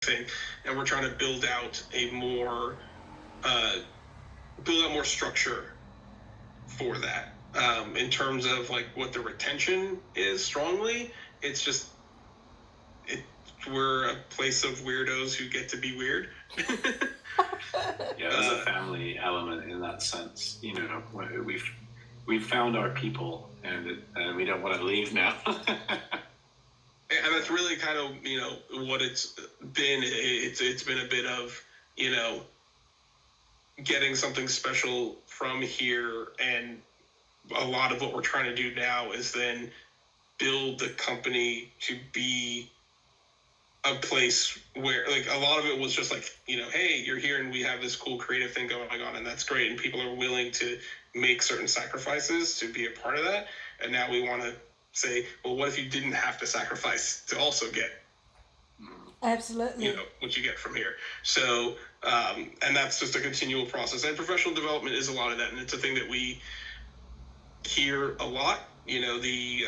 thing, and we're trying to build out more structure for that. In terms of like what the retention is strongly, it's just we're a place of weirdos who get to be weird. Yeah, there's a family element in that sense. We've found our people, and we don't want to leave now. And that's really kind of what it's been. It's been a bit of getting something special from here, and a lot of what we're trying to do now is then build the company to be a place where, like, a lot of it was just like, hey, you're here and we have this cool creative thing going on, and that's great, and people are willing to make certain sacrifices to be a part of that. And now we want to say, well, what if you didn't have to sacrifice to also get Absolutely. what you get from here? So and that's just a continual process, and professional development is a lot of that, and it's a thing that we hear a lot. The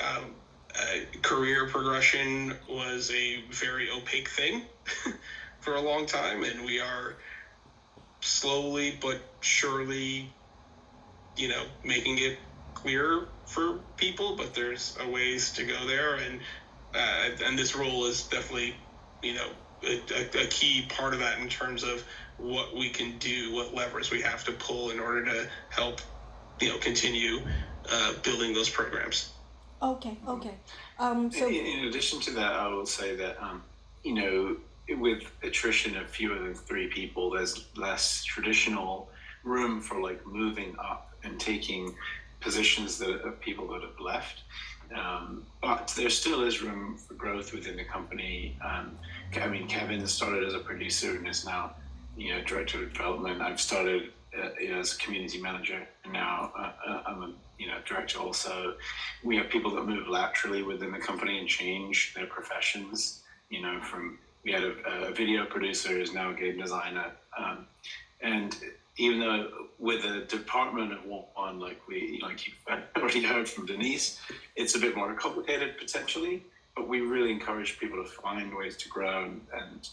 career progression was a very opaque thing for a long time, and we are slowly but surely making it clearer for people, but there's a ways to go there, and this role is definitely a key part of that in terms of what we can do, what levers we have to pull in order to help continue building those programs. Okay. So in addition to that, I will say that with attrition of fewer than 3 people, there's less traditional room for like moving up and taking positions of people that have left. But there still is room for growth within the company. Kevin started as a producer and is now, director of development. I've started as a community manager, and now I'm a director also. We have people that move laterally within the company and change their professions. We had a video producer who's now a game designer, and even though with a department of one, like you've already heard from Denise, it's a bit more complicated potentially, but we really encourage people to find ways to grow and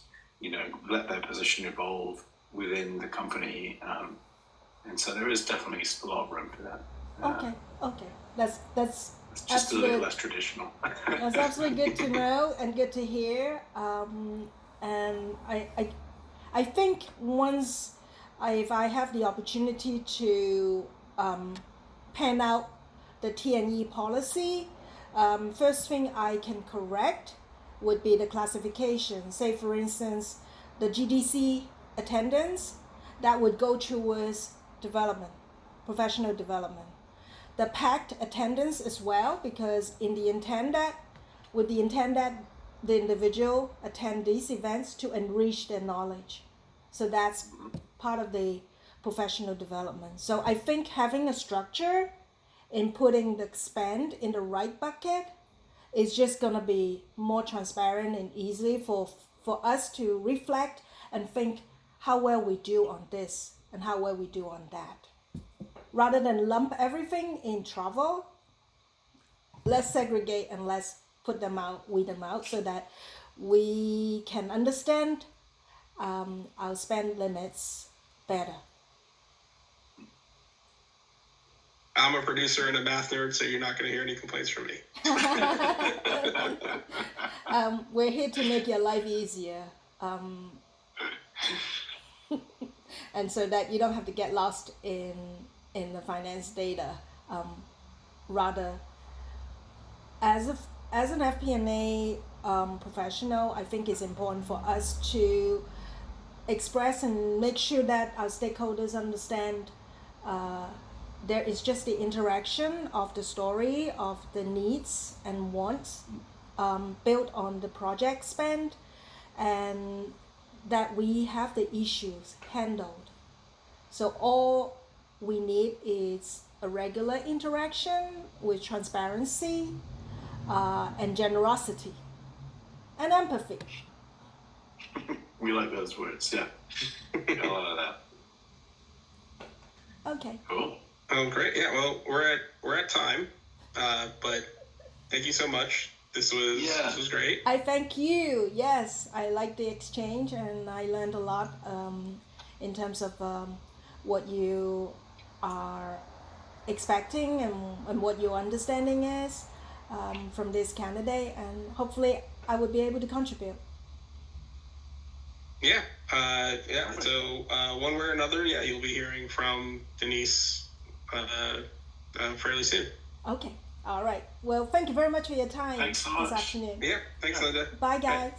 let their position evolve within the company. And so there is definitely a lot of room for that. Okay. That's it's just a little less traditional. That's absolutely good to know and good to hear. And I think once if I have the opportunity to pan out the T&E policy, first thing I can correct would be the classification. Say, for instance, the GDC attendance, that would go towards development, professional development. The packed attendance as well, because with the intent that the individual attend these events to enrich their knowledge. So that's part of the professional development. So I think having a structure in putting the spend in the right bucket is just going to be more transparent and easy for us to reflect and think how well we do on this and how well we do on that. Rather than lump everything in travel, let's segregate and let's weed them out so that we can understand our spend limits better. I'm a producer and a math nerd, so you're not going to hear any complaints from me. We're here to make your life easier. And so that you don't have to get lost in the finance data. Rather, as an FP&A professional, I think it's important for us to express and make sure that our stakeholders understand there is just the interaction of the story of the needs and wants built on the project spend, and that we have the issues handled. So all we need is a regular interaction with transparency and generosity and empathy. We like those words, yeah. Got a lot of that. Okay. Cool. Oh, great. Yeah, well, we're at time, but thank you so much. This was great. I thank you. Yes, I like the exchange, and I learned a lot in terms of what you are expecting and what your understanding is from this candidate, and hopefully I will be able to contribute. Yeah, yeah. So one way or another, yeah, you'll be hearing from Denise fairly soon. Okay. All right. Well, thank you very much for your time Thanks so this much. afternoon. Yeah, thanks, Linda. Bye, guys.